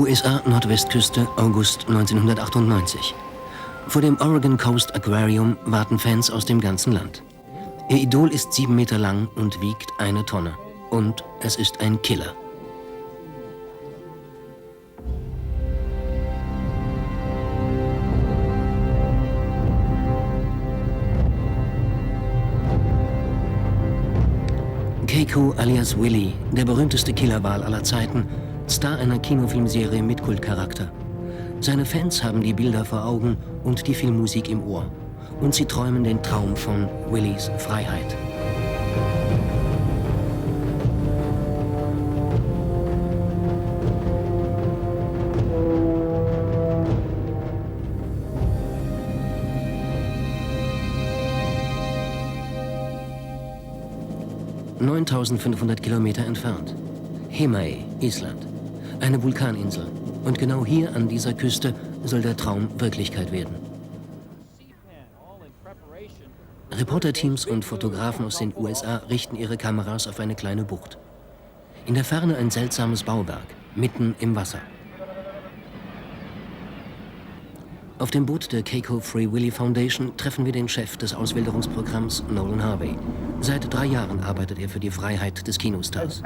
USA-Nordwestküste, August 1998. Vor dem Oregon Coast Aquarium warten Fans aus dem ganzen Land. Ihr Idol ist 7 Meter lang und wiegt 1 Tonne. Und es ist ein Killer. Keiko alias Willy, der berühmteste Killerwal aller Zeiten, Star einer Kinofilmserie mit Kultcharakter. Seine Fans haben die Bilder vor Augen und die Filmmusik im Ohr. Und sie träumen den Traum von Willys Freiheit. ...9500 Kilometer entfernt. Heimaey, Island. Eine Vulkaninsel. Und genau hier an dieser Küste soll der Traum Wirklichkeit werden. Reporterteams und Fotografen aus den USA richten ihre Kameras auf eine kleine Bucht. In der Ferne ein seltsames Bauwerk, mitten im Wasser. Auf dem Boot der Keiko Free Willy Foundation treffen wir den Chef des Auswilderungsprogramms, Nolan Harvey. Seit 3 Jahren arbeitet er für die Freiheit des Kinostars.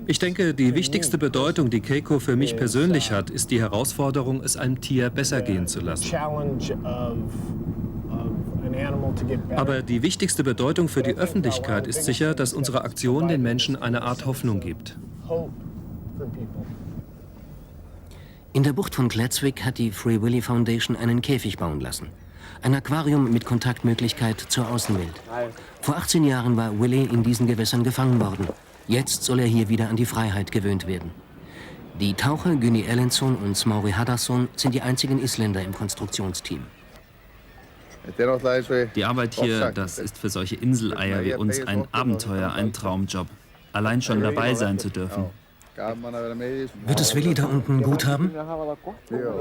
Ich denke, die wichtigste Bedeutung, die Keiko für mich persönlich hat, ist die Herausforderung, es einem Tier besser gehen zu lassen. Aber die wichtigste Bedeutung für die Öffentlichkeit ist sicher, dass unsere Aktion den Menschen eine Art Hoffnung gibt. In der Bucht von Kladsvik hat die Free Willy Foundation einen Käfig bauen lassen. Ein Aquarium mit Kontaktmöglichkeit zur Außenwelt. Vor 18 Jahren war Willy in diesen Gewässern gefangen worden. Jetzt soll er hier wieder an die Freiheit gewöhnt werden. Die Taucher Günni Erlendsson und Smári Hadarsson sind die einzigen Isländer im Konstruktionsteam. Die Arbeit hier, das ist für solche Inseleier wie uns ein Abenteuer, ein Traumjob. Allein schon dabei sein zu dürfen. Wird es Willy da unten gut haben?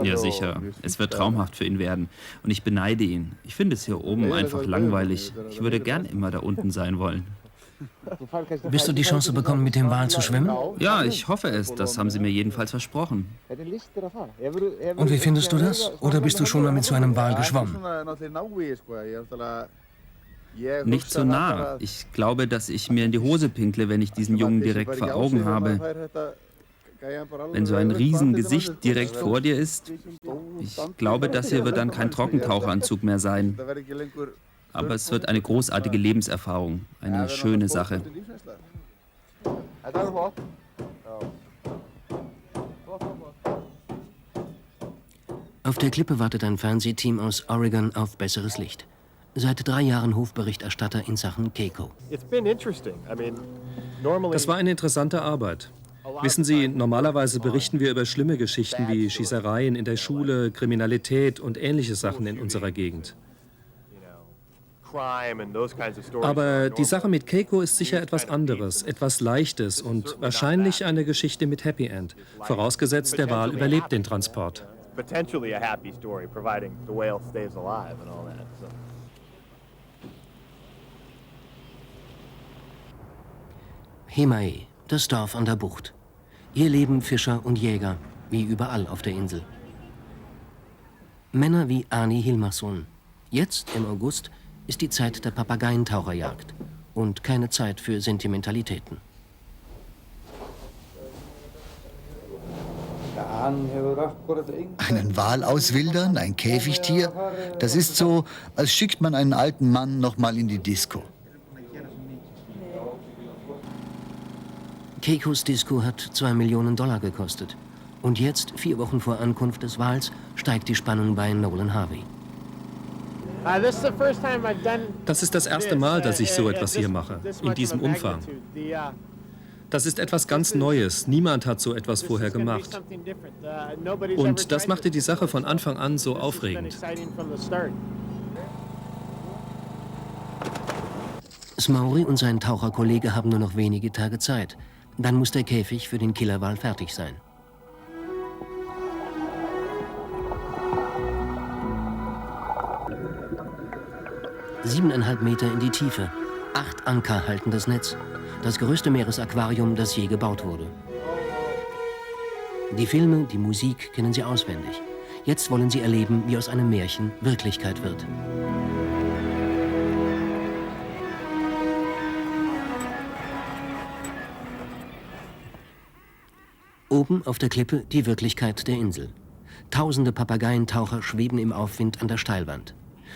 Ja, sicher. Es wird traumhaft für ihn werden. Und ich beneide ihn. Ich finde es hier oben einfach langweilig. Ich würde gern immer da unten sein wollen. Wirst du die Chance bekommen, mit dem Wal zu schwimmen? Ja, ich hoffe es. Das haben sie mir jedenfalls versprochen. Und wie findest du das? Oder bist du schon mal mit so einem Wal geschwommen? Nicht so nah. Ich glaube, dass ich mir in die Hose pinkle, wenn ich diesen Jungen direkt vor Augen habe. Wenn so ein Riesengesicht direkt vor dir ist, ich glaube, das hier wird dann kein Trockentauchanzug mehr sein. Aber es wird eine großartige Lebenserfahrung, eine schöne Sache. Auf der Klippe wartet ein Fernsehteam aus Oregon auf besseres Licht. Seit 3 Jahren Hofberichterstatter in Sachen Keiko. Das war eine interessante Arbeit. Wissen Sie, normalerweise berichten wir über schlimme Geschichten wie Schießereien in der Schule, Kriminalität und ähnliche Sachen in unserer Gegend. Aber die Sache mit Keiko ist sicher etwas anderes, etwas Leichtes und wahrscheinlich eine Geschichte mit Happy End, vorausgesetzt der Wal überlebt den Transport. Heimaey, das Dorf an der Bucht. Hier leben Fischer und Jäger, wie überall auf der Insel. Männer wie Arni Hilmarsson. Jetzt, im August, ist die Zeit der Papageientaucherjagd und keine Zeit für Sentimentalitäten. Einen Wal auswildern, ein Käfigtier, das ist so, als schickt man einen alten Mann noch mal in die Disco. Keikos Disco hat $2 Millionen gekostet. Und jetzt, 4 Wochen vor Ankunft des Wals, steigt die Spannung bei Nolan Harvey. Das ist das erste Mal, dass ich so etwas hier mache, in diesem Umfang. Das ist etwas ganz Neues. Niemand hat so etwas vorher gemacht. Und das machte die Sache von Anfang an so aufregend. Smári und sein Taucherkollege haben nur noch wenige Tage Zeit. Dann muss der Käfig für den Killerwal fertig sein. ...7,5 Meter in die Tiefe. 8 Anker halten das Netz. Das größte Meeresaquarium, das je gebaut wurde. Die Filme, die Musik kennen sie auswendig. Jetzt wollen sie erleben, wie aus einem Märchen Wirklichkeit wird. Oben auf der Klippe die Wirklichkeit der Insel. Tausende Papageientaucher schweben im Aufwind an der Steilwand.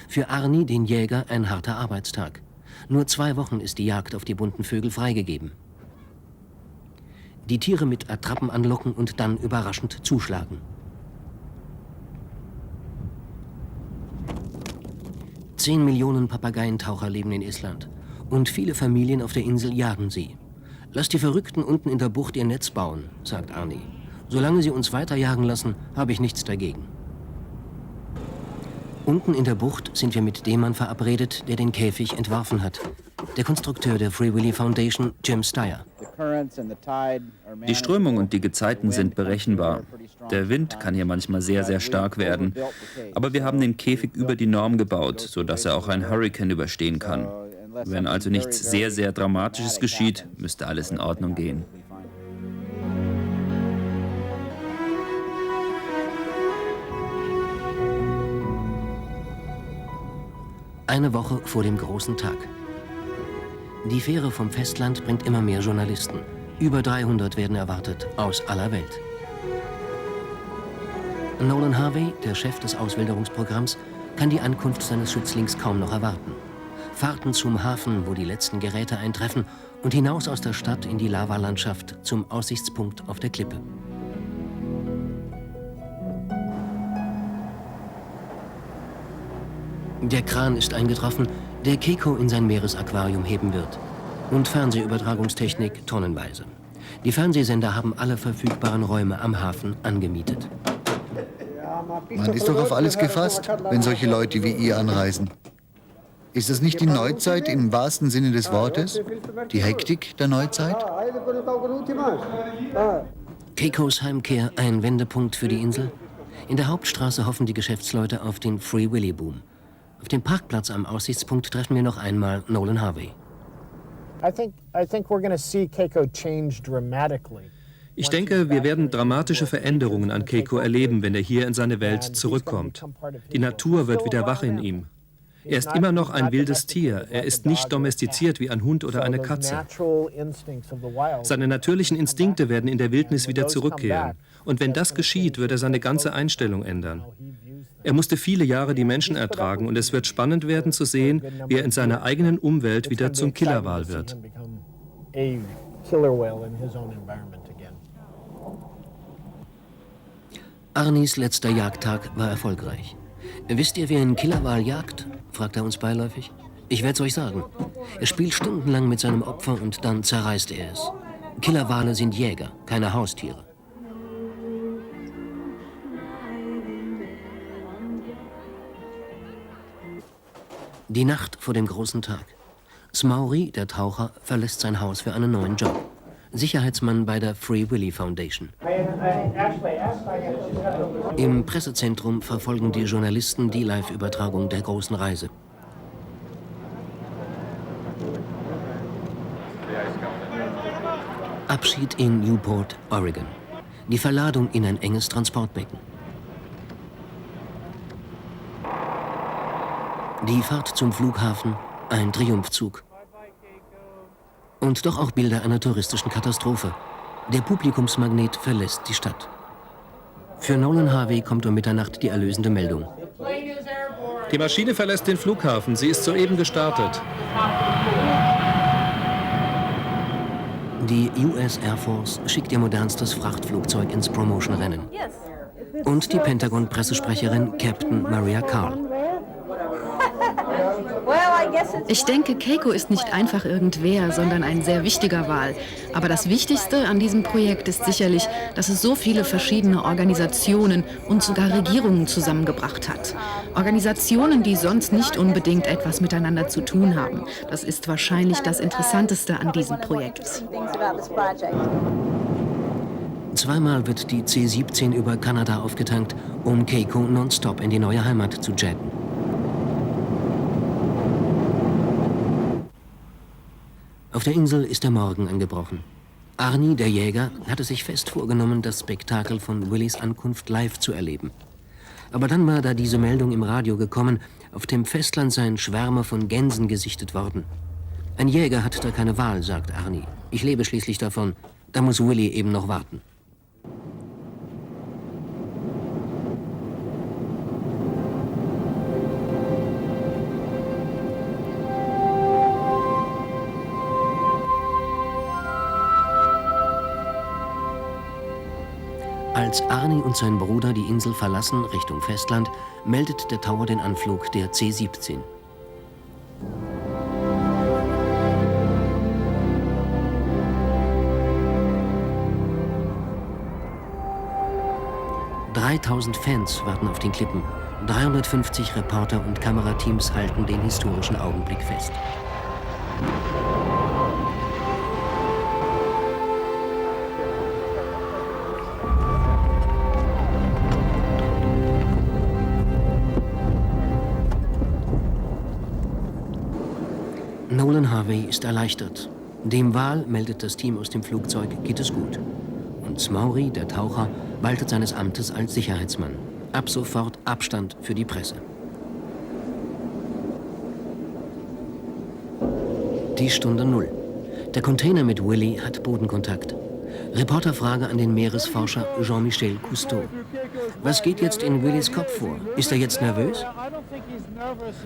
Für Arnie, den Jäger, ein harter Arbeitstag. Nur 2 Wochen ist die Jagd auf die bunten Vögel freigegeben. Die Tiere mit Attrappen anlocken und dann überraschend zuschlagen. 10 Millionen Papageientaucher leben in Island. Und viele Familien auf der Insel jagen sie. Lasst die Verrückten unten in der Bucht ihr Netz bauen, sagt Arnie. Solange sie uns weiterjagen lassen, habe ich nichts dagegen. Unten in der Bucht sind wir mit dem Mann verabredet, der den Käfig entworfen hat. Der Konstrukteur der Free Willy Foundation, Jim Steyer. Die Strömung und die Gezeiten sind berechenbar. Der Wind kann hier manchmal sehr, sehr stark werden. Aber wir haben den Käfig über die Norm gebaut, sodass er auch ein Hurrikan überstehen kann. Wenn also nichts sehr, sehr Dramatisches geschieht, müsste alles in Ordnung gehen. Eine Woche vor dem großen Tag. Die Fähre vom Festland bringt immer mehr Journalisten. Über 300 werden erwartet, aus aller Welt. Nolan Harvey, der Chef des Auswilderungsprogramms, kann die Ankunft seines Schützlings kaum noch erwarten. Fahrten zum Hafen, wo die letzten Geräte eintreffen, und hinaus aus der Stadt in die Lavalandschaft zum Aussichtspunkt auf der Klippe. Der Kran ist eingetroffen, der Keiko in sein Meeresaquarium heben wird. Und Fernsehübertragungstechnik tonnenweise. Die Fernsehsender haben alle verfügbaren Räume am Hafen angemietet. Man ist doch auf alles gefasst, wenn solche Leute wie ihr anreisen. Ist das nicht die Neuzeit im wahrsten Sinne des Wortes? Die Hektik der Neuzeit? Keikos Heimkehr ein Wendepunkt für die Insel? In der Hauptstraße hoffen die Geschäftsleute auf den Free Willy Boom. Auf dem Parkplatz am Aussichtspunkt treffen wir noch einmal Nolan Harvey. Ich denke, wir werden dramatische Veränderungen an Keiko erleben, wenn er hier in seine Welt zurückkommt. Die Natur wird wieder wach in ihm. Er ist immer noch ein wildes Tier. Er ist nicht domestiziert wie ein Hund oder eine Katze. Seine natürlichen Instinkte werden in der Wildnis wieder zurückkehren. Und wenn das geschieht, wird er seine ganze Einstellung ändern. Er musste viele Jahre die Menschen ertragen und es wird spannend werden zu sehen, wie er in seiner eigenen Umwelt wieder zum Killerwal wird. Arnies letzter Jagdtag war erfolgreich. Wisst ihr, wer einen Killerwal jagt? Fragt er uns beiläufig. Ich werde es euch sagen. Er spielt stundenlang mit seinem Opfer und dann zerreißt er es. Killerwale sind Jäger, keine Haustiere. Die Nacht vor dem großen Tag. Smauri, der Taucher, verlässt sein Haus für einen neuen Job. Sicherheitsmann bei der Free Willy Foundation. Im Pressezentrum verfolgen die Journalisten die Live-Übertragung der großen Reise. Abschied in Newport, Oregon. Die Verladung in ein enges Transportbecken. Die Fahrt zum Flughafen, ein Triumphzug. Und doch auch Bilder einer touristischen Katastrophe. Der Publikumsmagnet verlässt die Stadt. Für Nolan Harvey kommt um Mitternacht die erlösende Meldung. Die Maschine verlässt den Flughafen. Sie ist soeben gestartet. Die US Air Force schickt ihr modernstes Frachtflugzeug ins Promotion-Rennen. Und die Pentagon-Pressesprecherin Captain Maria Carl. Ich denke, Keiko ist nicht einfach irgendwer, sondern ein sehr wichtiger Wal. Aber das Wichtigste an diesem Projekt ist sicherlich, dass es so viele verschiedene Organisationen und sogar Regierungen zusammengebracht hat. Organisationen, die sonst nicht unbedingt etwas miteinander zu tun haben. Das ist wahrscheinlich das Interessanteste an diesem Projekt. Zweimal wird die C-17 über Kanada aufgetankt, um Keiko nonstop in die neue Heimat zu jetten. Auf der Insel ist der Morgen angebrochen. Arnie, der Jäger, hatte sich fest vorgenommen, das Spektakel von Willys Ankunft live zu erleben. Aber dann war da diese Meldung im Radio gekommen, auf dem Festland seien Schwärme von Gänsen gesichtet worden. Ein Jäger hat da keine Wahl, sagt Arnie. Ich lebe schließlich davon. Da muss Willy eben noch warten. Als Arnie und sein Bruder die Insel verlassen, Richtung Festland, meldet der Tower den Anflug der C-17. »3.000 Fans warten auf den Klippen. 350 Reporter und Kamerateams halten den historischen Augenblick fest.« Nolan Harvey ist erleichtert. Dem Wal, meldet das Team aus dem Flugzeug, geht es gut. Und Smaury, der Taucher, waltet seines Amtes als Sicherheitsmann. Ab sofort Abstand für die Presse. Die Stunde 0. Der Container mit Willy hat Bodenkontakt. Reporterfrage an den Meeresforscher Jean-Michel Cousteau. Was geht jetzt in Willys Kopf vor? Ist er jetzt nervös?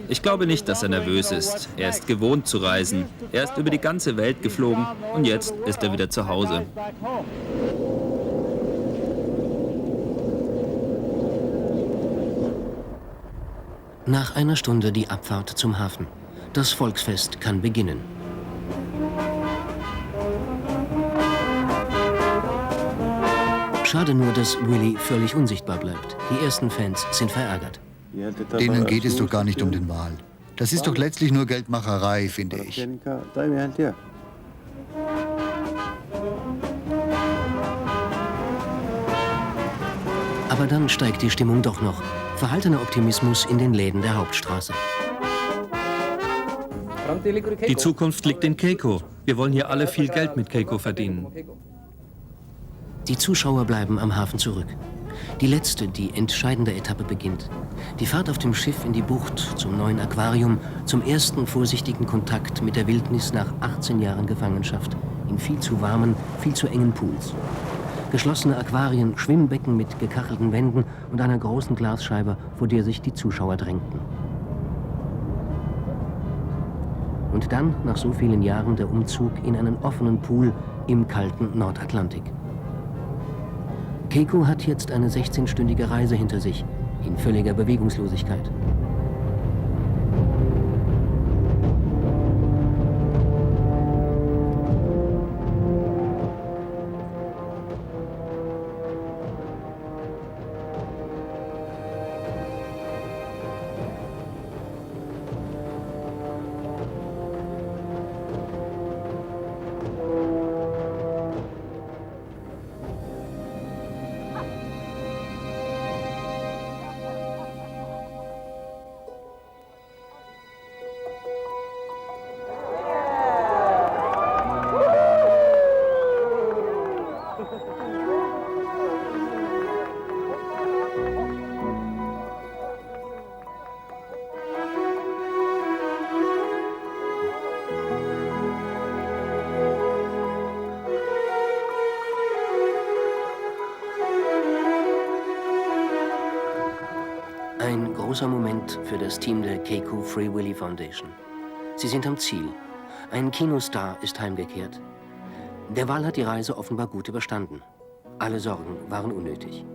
Ich glaube nicht, dass er nervös ist. Er ist gewohnt zu reisen. Er ist über die ganze Welt geflogen und jetzt ist er wieder zu Hause. Nach einer Stunde die Abfahrt zum Hafen. Das Volksfest kann beginnen. Schade nur, dass Willy völlig unsichtbar bleibt. Die ersten Fans sind verärgert. Denen geht es doch gar nicht um den Wal. Das ist doch letztlich nur Geldmacherei, finde ich. Aber dann steigt die Stimmung doch noch. Verhaltener Optimismus in den Läden der Hauptstraße. Die Zukunft liegt in Keiko. Wir wollen hier alle viel Geld mit Keiko verdienen. Die Zuschauer bleiben am Hafen zurück. Die letzte, die entscheidende Etappe beginnt. Die Fahrt auf dem Schiff in die Bucht zum neuen Aquarium, zum ersten vorsichtigen Kontakt mit der Wildnis nach 18 Jahren Gefangenschaft in viel zu warmen, viel zu engen Pools. Geschlossene Aquarien, Schwimmbecken mit gekachelten Wänden und einer großen Glasscheibe, vor der sich die Zuschauer drängten. Und dann, nach so vielen Jahren, der Umzug in einen offenen Pool im kalten Nordatlantik. Keiko hat jetzt eine 16-stündige Reise hinter sich, in völliger Bewegungslosigkeit. Ein großer Moment für das Team der Keiko Free Willy Foundation. Sie sind am Ziel. Ein Kinostar ist heimgekehrt. Der Wal hat die Reise offenbar gut überstanden. Alle Sorgen waren unnötig.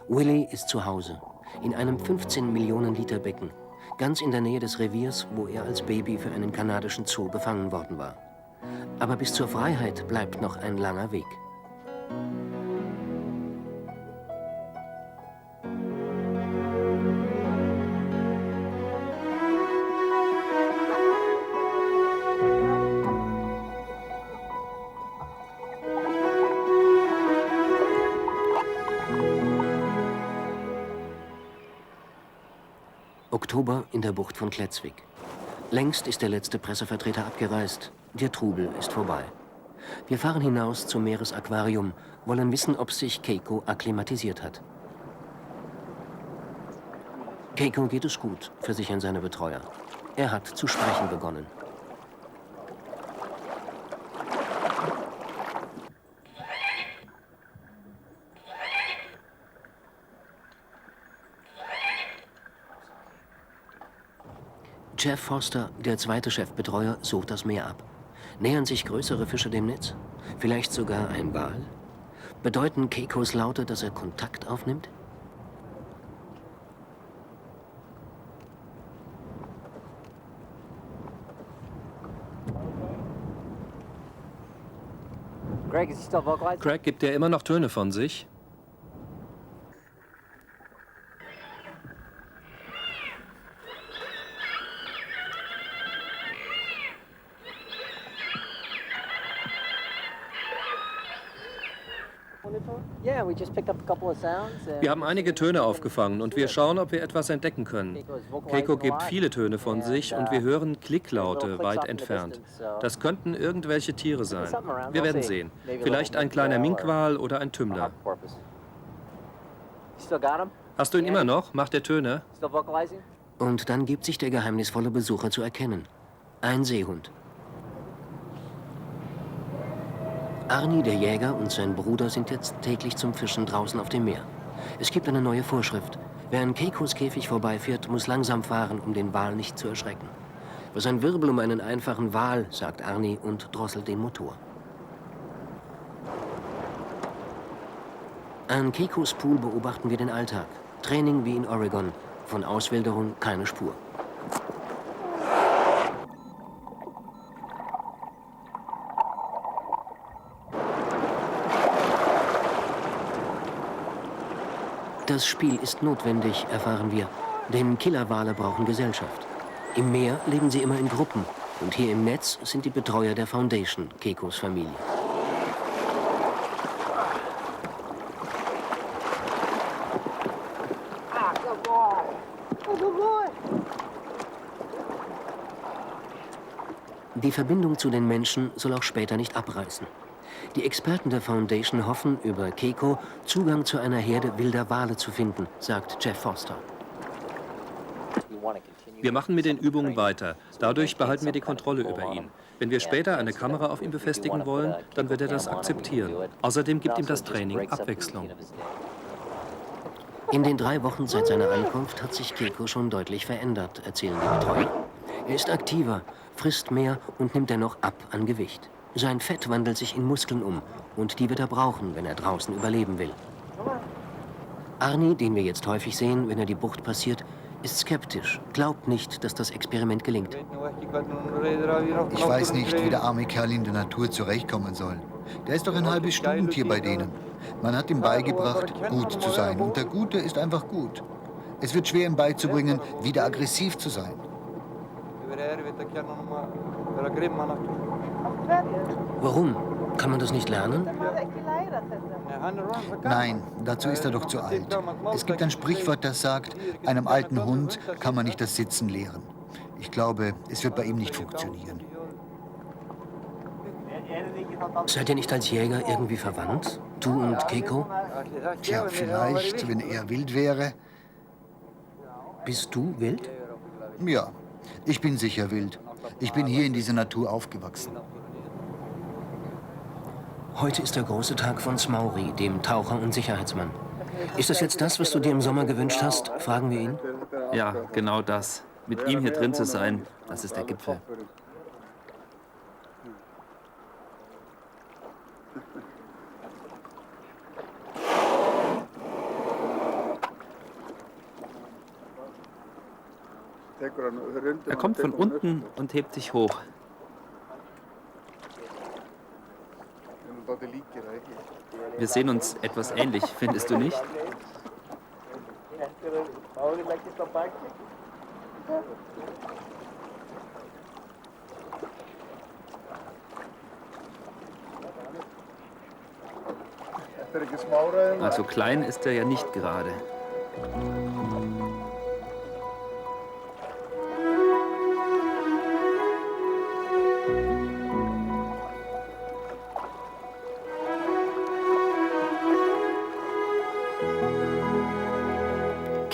Willy ist zu Hause, in einem 15 Millionen Liter Becken, ganz in der Nähe des Reviers, wo er als Baby für einen kanadischen Zoo befangen worden war. Aber bis zur Freiheit bleibt noch ein langer Weg. Oktober in der Bucht von Kletzwick. Längst ist der letzte Pressevertreter abgereist. Der Trubel ist vorbei. Wir fahren hinaus zum Meeresaquarium, wollen wissen, ob sich Keiko akklimatisiert hat. Keiko geht es gut, versichern seine Betreuer. Er hat zu sprechen begonnen. Jeff Foster, der zweite Chefbetreuer, sucht das Meer ab. Nähern sich größere Fische dem Netz? Vielleicht sogar ein Wal? Bedeuten Keikos Laute, dass er Kontakt aufnimmt? Craig, gibt er immer noch Töne von sich? Wir haben einige Töne aufgefangen und wir schauen, ob wir etwas entdecken können. Keiko gibt viele Töne von sich und wir hören Klicklaute weit entfernt. Das könnten irgendwelche Tiere sein. Wir werden sehen. Vielleicht ein kleiner Minkwal oder ein Tümmler. Hast du ihn immer noch? Macht er Töne? Und dann gibt sich der geheimnisvolle Besucher zu erkennen. Ein Seehund. Arnie, der Jäger, und sein Bruder sind jetzt täglich zum Fischen draußen auf dem Meer. Es gibt eine neue Vorschrift. Wer an Keikos Käfig vorbeifährt, muss langsam fahren, um den Wal nicht zu erschrecken. Was ein Wirbel um einen einfachen Wal, sagt Arnie und drosselt den Motor. An Keikos Pool beobachten wir den Alltag. Training wie in Oregon. Von Auswilderung keine Spur. Das Spiel ist notwendig, erfahren wir, denn Killerwale brauchen Gesellschaft. Im Meer leben sie immer in Gruppen und hier im Netz sind die Betreuer der Foundation, Keikos Familie. Die Verbindung zu den Menschen soll auch später nicht abreißen. Die Experten der Foundation hoffen, über Keiko Zugang zu einer Herde wilder Wale zu finden, sagt Jeff Foster. Wir machen mit den Übungen weiter. Dadurch behalten wir die Kontrolle über ihn. Wenn wir später eine Kamera auf ihn befestigen wollen, dann wird er das akzeptieren. Außerdem gibt ihm das Training Abwechslung. In den 3 Wochen seit seiner Ankunft hat sich Keiko schon deutlich verändert, erzählen die Betreuer. Er ist aktiver, frisst mehr und nimmt dennoch ab an Gewicht. Sein Fett wandelt sich in Muskeln um und die wird er brauchen, wenn er draußen überleben will. Arnie, den wir jetzt häufig sehen, wenn er die Bucht passiert, ist skeptisch, glaubt nicht, dass das Experiment gelingt. Ich weiß nicht, wie der arme Kerl in der Natur zurechtkommen soll. Der ist doch ein halbes Stundentier bei denen. Man hat ihm beigebracht, gut zu sein. Und der Gute ist einfach gut. Es wird schwer, ihm beizubringen, wieder aggressiv zu sein. Warum? Kann man das nicht lernen? Nein, dazu ist er doch zu alt. Es gibt ein Sprichwort, das sagt, einem alten Hund kann man nicht das Sitzen lehren. Ich glaube, es wird bei ihm nicht funktionieren. Seid ihr nicht als Jäger irgendwie verwandt? Du und Keiko? Tja, vielleicht, wenn er wild wäre. Bist du wild? Ja, ich bin sicher wild. Ich bin hier in dieser Natur aufgewachsen. Heute ist der große Tag von Smauri, dem Taucher und Sicherheitsmann. Ist das jetzt das, was du dir im Sommer gewünscht hast? Fragen wir ihn. Ja, genau das. Mit ihm hier drin zu sein, das ist der Gipfel. Er kommt von unten und hebt sich hoch. Wir sehen uns etwas ähnlich, findest du nicht? Also klein ist er ja nicht gerade.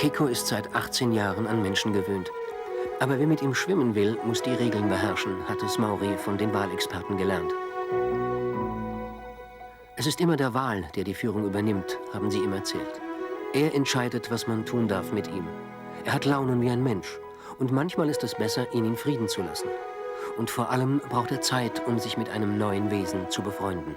Keiko ist seit 18 Jahren an Menschen gewöhnt. Aber wer mit ihm schwimmen will, muss die Regeln beherrschen, hat es Maury von den Walexperten gelernt. Es ist immer der Wal, der die Führung übernimmt, haben sie ihm erzählt. Er entscheidet, was man tun darf mit ihm. Er hat Launen wie ein Mensch. Und manchmal ist es besser, ihn in Frieden zu lassen. Und vor allem braucht er Zeit, um sich mit einem neuen Wesen zu befreunden.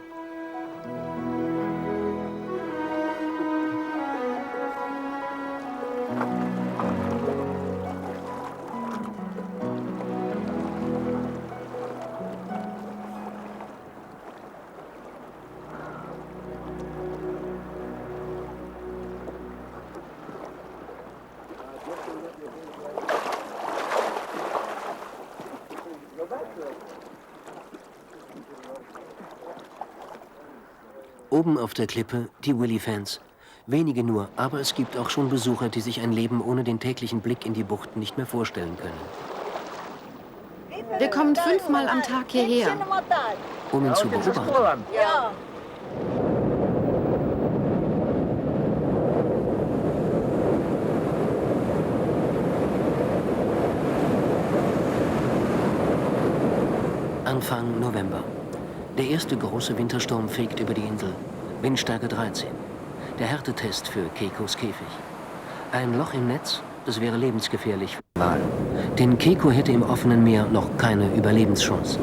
Oben auf der Klippe die Willy-Fans. Wenige nur, aber es gibt auch schon Besucher, die sich ein Leben ohne den täglichen Blick in die Bucht nicht mehr vorstellen können. Wir kommen 5-mal am Tag hierher. Um ihn zu beobachten. Ja. Anfang November. Der erste große Wintersturm fegt über die Insel. Windstärke 13. Der Härtetest für Keikos Käfig. Ein Loch im Netz, das wäre lebensgefährlich für den Wal. Denn Keiko hätte im offenen Meer noch keine Überlebenschance.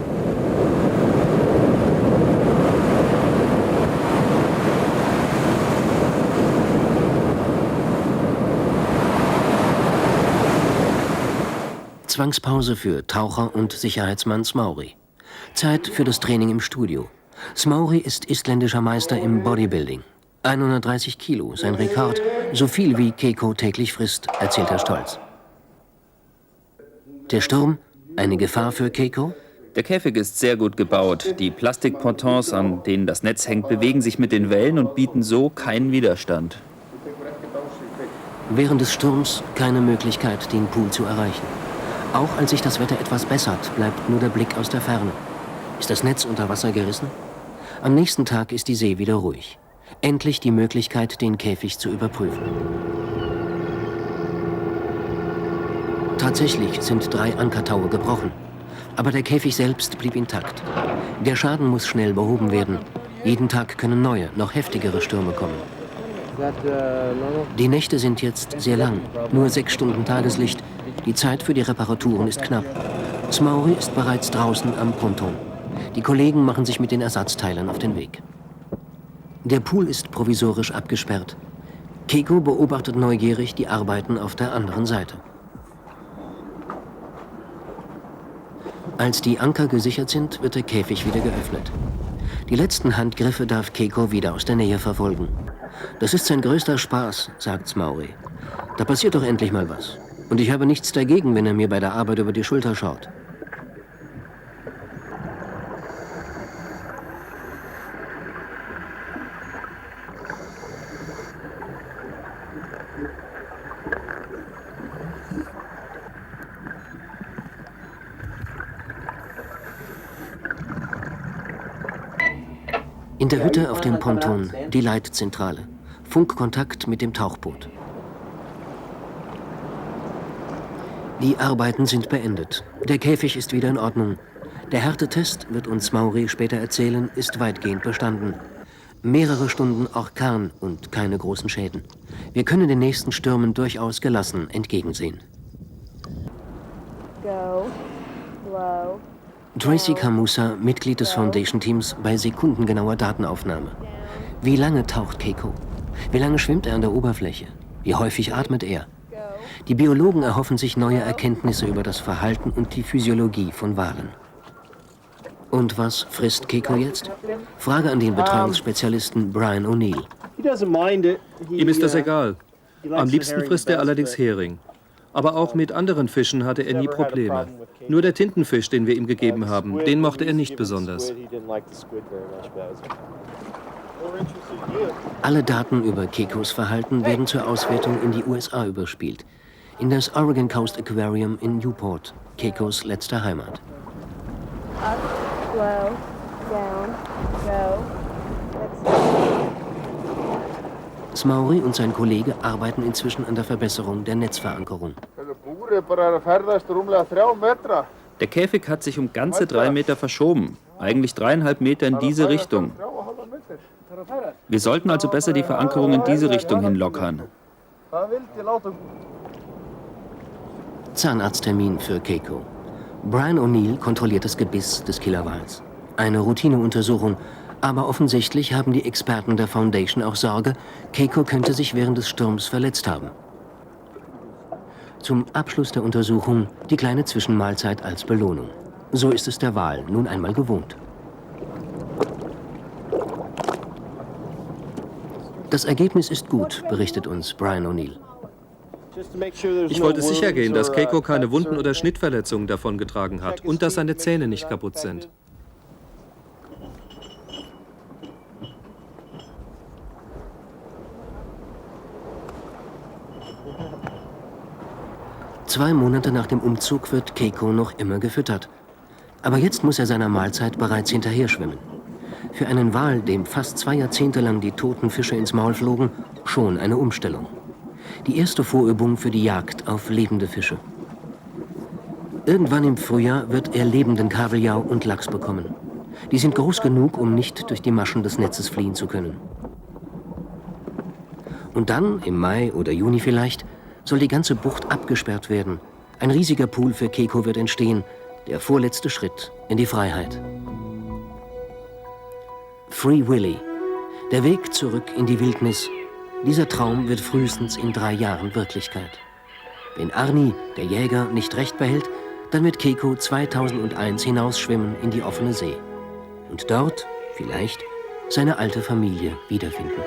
Zwangspause für Taucher und Sicherheitsmann Maury. Zeit für das Training im Studio. Maury ist isländischer Meister im Bodybuilding. 130 Kilo, sein Rekord, so viel wie Keiko täglich frisst, erzählt er stolz. Der Sturm, eine Gefahr für Keiko? Der Käfig ist sehr gut gebaut. Die Plastikpontons, an denen das Netz hängt, bewegen sich mit den Wellen und bieten so keinen Widerstand. Während des Sturms keine Möglichkeit, den Pool zu erreichen. Auch als sich das Wetter etwas bessert, bleibt nur der Blick aus der Ferne. Ist das Netz unter Wasser gerissen? Am nächsten Tag ist die See wieder ruhig. Endlich die Möglichkeit, den Käfig zu überprüfen. Tatsächlich sind 3 Ankertaue gebrochen. Aber der Käfig selbst blieb intakt. Der Schaden muss schnell behoben werden. Jeden Tag können neue, noch heftigere Stürme kommen. Die Nächte sind jetzt sehr lang, nur 6 Stunden Tageslicht. Die Zeit für die Reparaturen ist knapp. Maury ist bereits draußen am Ponton. Die Kollegen machen sich mit den Ersatzteilen auf den Weg. Der Pool ist provisorisch abgesperrt. Keiko beobachtet neugierig die Arbeiten auf der anderen Seite. Als die Anker gesichert sind, wird der Käfig wieder geöffnet. Die letzten Handgriffe darf Keiko wieder aus der Nähe verfolgen. Das ist sein größter Spaß, sagt Maury. Da passiert doch endlich mal was. Und ich habe nichts dagegen, wenn er mir bei der Arbeit über die Schulter schaut. In der Hütte auf dem Ponton die Leitzentrale. Funkkontakt mit dem Tauchboot. Die Arbeiten sind beendet. Der Käfig ist wieder in Ordnung. Der Härtetest, wird uns Maury später erzählen, ist weitgehend bestanden. Mehrere Stunden Orkan und keine großen Schäden. Wir können den nächsten Stürmen durchaus gelassen entgegensehen. Tracy Camusa, Mitglied des Foundation-Teams, bei sekundengenauer Datenaufnahme. Wie lange taucht Keiko? Wie lange schwimmt er an der Oberfläche? Wie häufig atmet er? Die Biologen erhoffen sich neue Erkenntnisse über das Verhalten und die Physiologie von Walen. Und was frisst Keiko jetzt? Frage an den Betreuungsspezialisten Brian O'Neill. Ihm ist das egal. Am liebsten frisst er allerdings Hering. Aber auch mit anderen Fischen hatte er nie Probleme. Nur der Tintenfisch, den wir ihm gegeben haben, den mochte er nicht besonders. Alle Daten über Keikos Verhalten werden zur Auswertung in die USA überspielt. In das Oregon Coast Aquarium in Newport, Keikos letzte Heimat. Up, slow, down, go. Smauri und sein Kollege arbeiten inzwischen an der Verbesserung der Netzverankerung. Der Käfig hat sich um ganze 3 Meter verschoben. Eigentlich 3,5 Meter in diese Richtung. Wir sollten also besser die Verankerung in diese Richtung hin lockern. Zahnarzttermin für Keiko. Brian O'Neill kontrolliert das Gebiss des Killerwals. Eine Routineuntersuchung, aber offensichtlich haben die Experten der Foundation auch Sorge, Keiko könnte sich während des Sturms verletzt haben. Zum Abschluss der Untersuchung die kleine Zwischenmahlzeit als Belohnung. So ist es der Wal nun einmal gewohnt. Das Ergebnis ist gut, berichtet uns Brian O'Neill. Ich wollte sicher gehen, dass Keiko keine Wunden oder Schnittverletzungen davongetragen hat und dass seine Zähne nicht kaputt sind. Zwei Monate nach dem Umzug wird Keiko noch immer gefüttert. Aber jetzt muss er seiner Mahlzeit bereits hinterher schwimmen. Für einen Wal, dem fast 2 Jahrzehnte lang die toten Fische ins Maul flogen, schon eine Umstellung. Die erste Vorübung für die Jagd auf lebende Fische. Irgendwann im Frühjahr wird er lebenden Kabeljau und Lachs bekommen. Die sind groß genug, um nicht durch die Maschen des Netzes fliehen zu können. Und dann, im Mai oder Juni vielleicht, soll die ganze Bucht abgesperrt werden. Ein riesiger Pool für Keiko wird entstehen, der vorletzte Schritt in die Freiheit. Free Willy, der Weg zurück in die Wildnis. Dieser Traum wird frühestens in 3 Jahren Wirklichkeit. Wenn Arnie, der Jäger, nicht recht behält, dann wird Keiko 2001 hinausschwimmen in die offene See. Und dort, vielleicht, seine alte Familie wiederfinden.